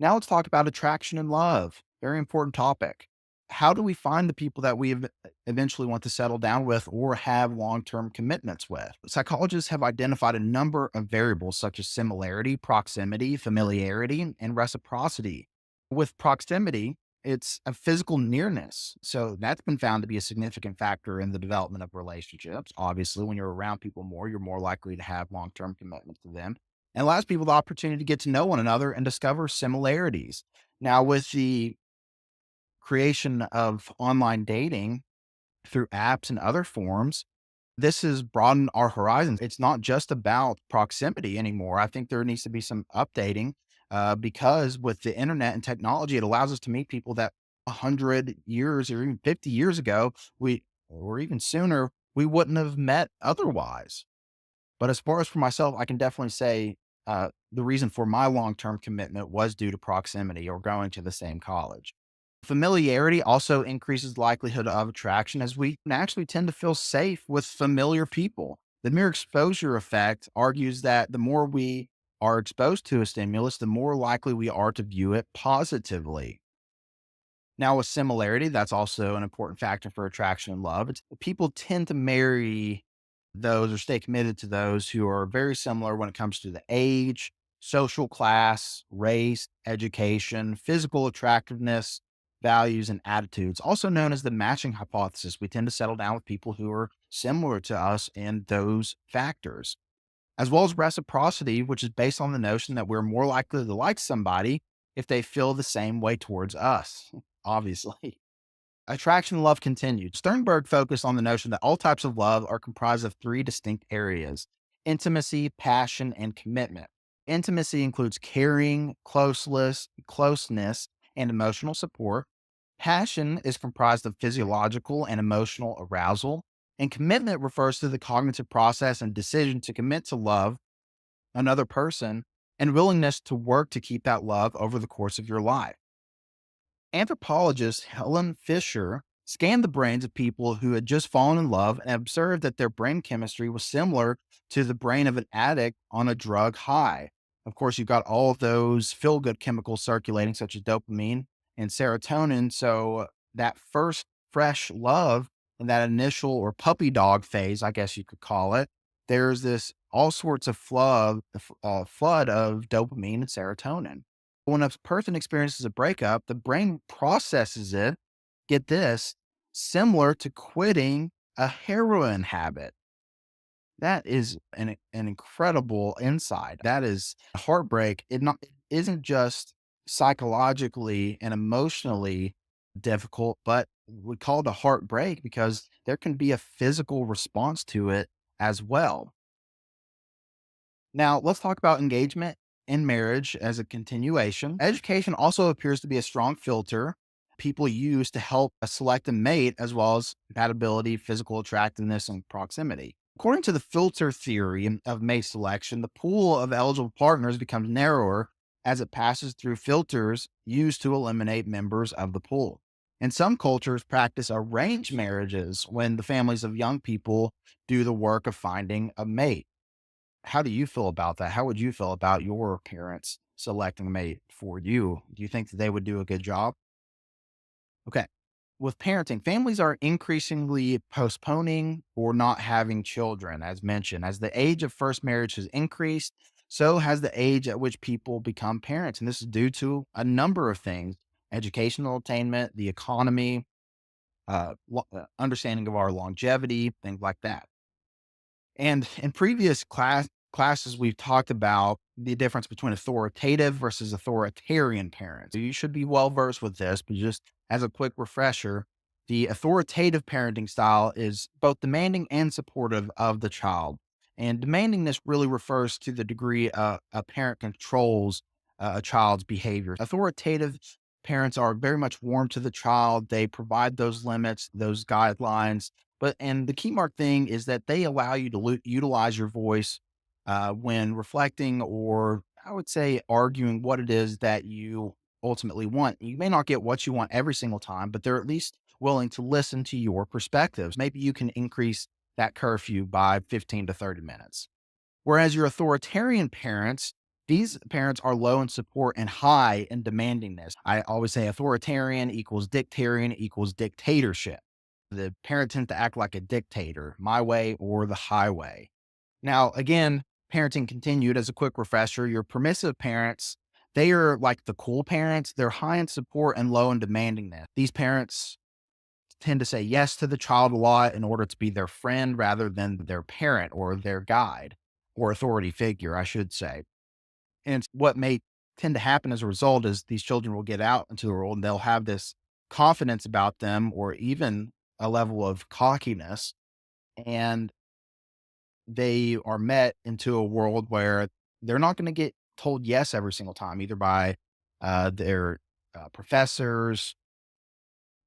Now let's talk about attraction and love. Very important topic. How do we find the people that eventually want to settle down with or have long term commitments with? Psychologists have identified a number of variables such as similarity, proximity, familiarity, and reciprocity. With proximity, it's a physical nearness. So that's been found to be a significant factor in the development of relationships. Obviously, when you're around people more, you're more likely to have long term commitments to them and allows people the opportunity to get to know one another and discover similarities. Now, with the creation of online dating through apps and other forms, this has broadened our horizons. It's not just about proximity anymore. I think there needs to be some updating because with the internet and technology, it allows us to meet people that 100 years or even 50 years ago, or even sooner, we wouldn't have met otherwise. But as far as for myself, I can definitely say the reason for my long term commitment was due to proximity or going to the same college. Familiarity also increases the likelihood of attraction as we naturally tend to feel safe with familiar people. The mere exposure effect argues that the more we are exposed to a stimulus, the more likely we are to view it positively. Now, with similarity, that's also an important factor for attraction and love. People tend to marry those or stay committed to those who are very similar when it comes to the age, social class, race, education, physical attractiveness, values, and attitudes, also known as the matching hypothesis. We tend to settle down with people who are similar to us in those factors, as well as reciprocity, which is based on the notion that we're more likely to like somebody if they feel the same way towards us, obviously. Attraction and love continued. Sternberg focused on the notion that all types of love are comprised of three distinct areas: intimacy, passion, and commitment. Intimacy includes caring, closeness, and emotional support. Passion is comprised of physiological and emotional arousal. And commitment refers to the cognitive process and decision to commit to love another person and willingness to work to keep that love over the course of your life. Anthropologist Helen Fisher scanned the brains of people who had just fallen in love and observed that their brain chemistry was similar to the brain of an addict on a drug high. Of course, you've got all of those feel good chemicals circulating, such as dopamine and serotonin. So, that first fresh love and that initial or puppy dog phase, I guess you could call it, there's this all sorts of flood of dopamine and serotonin. When a person experiences a breakup, the brain processes it, get this, similar to quitting a heroin habit. That is an incredible insight. That is heartbreak. It isn't just psychologically and emotionally difficult, but we call it a heartbreak because there can be a physical response to it as well. Now, let's talk about engagement in marriage as a continuation. Education also appears to be a strong filter people use to help select a mate, as well as compatibility, physical attractiveness, and proximity. According to the filter theory of mate selection, the pool of eligible partners becomes narrower as it passes through filters used to eliminate members of the pool. And some cultures practice arranged marriages when the families of young people do the work of finding a mate. How do you feel about that? How would you feel about your parents selecting a mate for you? Do you think that they would do a good job? Okay. With parenting, families are increasingly postponing or not having children, as mentioned. As the age of first marriage has increased, so has the age at which people become parents. And this is due to a number of things: educational attainment, the economy, understanding of our longevity, things like that. And in previous classes, we've talked about the difference between authoritative versus authoritarian parents. You should be well versed with this, but just as a quick refresher, the authoritative parenting style is both demanding and supportive of the child. And demandingness really refers to the degree a parent controls a child's behavior. Authoritative parents are very much warm to the child. They provide those limits, those guidelines, and the key mark thing is that they allow you to utilize your voice when reflecting, or I would say arguing what it is that you ultimately want. You may not get what you want every single time, but they're at least willing to listen to your perspectives. Maybe you can increase that curfew by 15 to 30 minutes. Whereas your authoritarian parents, These parents are low in support and high in demandingness. I always say authoritarian equals dictatorial equals dictatorship. The parent tends to act like a dictator, my way or the highway. Now, again, parenting continued as a quick refresher. Your permissive parents, they are like the cool parents. They're high in support and low in demandingness. These parents tend to say yes to the child a lot in order to be their friend rather than their parent or their guide or authority figure, I should say. And what may tend to happen as a result is these children will get out into the world and they'll have this confidence about them or even a level of cockiness. And they are met into a world where they're not going to get told yes every single time, either by their professors,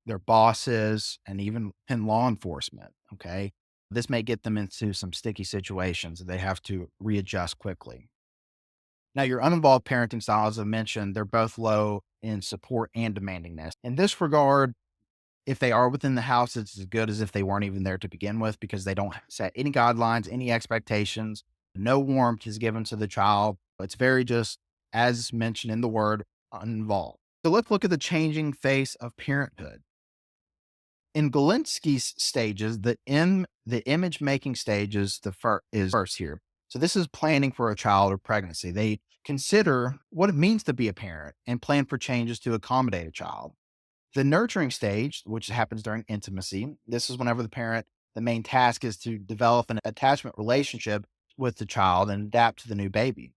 their bosses, and even in law enforcement. Okay. This may get them into some sticky situations that they have to readjust quickly. Now, your uninvolved parenting style, as I mentioned, they're both low in support and demandingness. In this regard, if they are within the house, it's as good as if they weren't even there to begin with because they don't set any guidelines, any expectations. No warmth is given to the child. It's very just, as mentioned in the word, uninvolved. So let's look at the changing face of parenthood. In Galinsky's stages, the image making stages is first here. So this is planning for a child or pregnancy. They consider what it means to be a parent and plan for changes to accommodate a child. The nurturing stage, which happens during intimacy, this is whenever the main task is to develop an attachment relationship with the child and adapt to the new baby.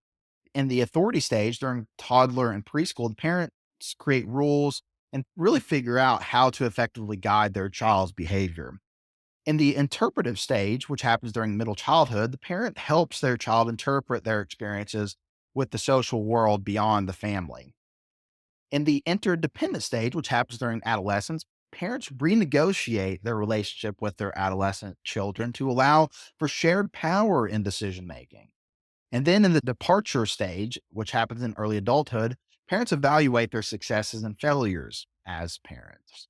In the authority stage, during toddler and preschool, the parents create rules and really figure out how to effectively guide their child's behavior. In the interpretive stage, which happens during middle childhood, the parent helps their child interpret their experiences with the social world beyond the family. In the interdependent stage, which happens during adolescence, parents renegotiate their relationship with their adolescent children to allow for shared power in decision making. And then in the departure stage, which happens in early adulthood, parents evaluate their successes and failures as parents.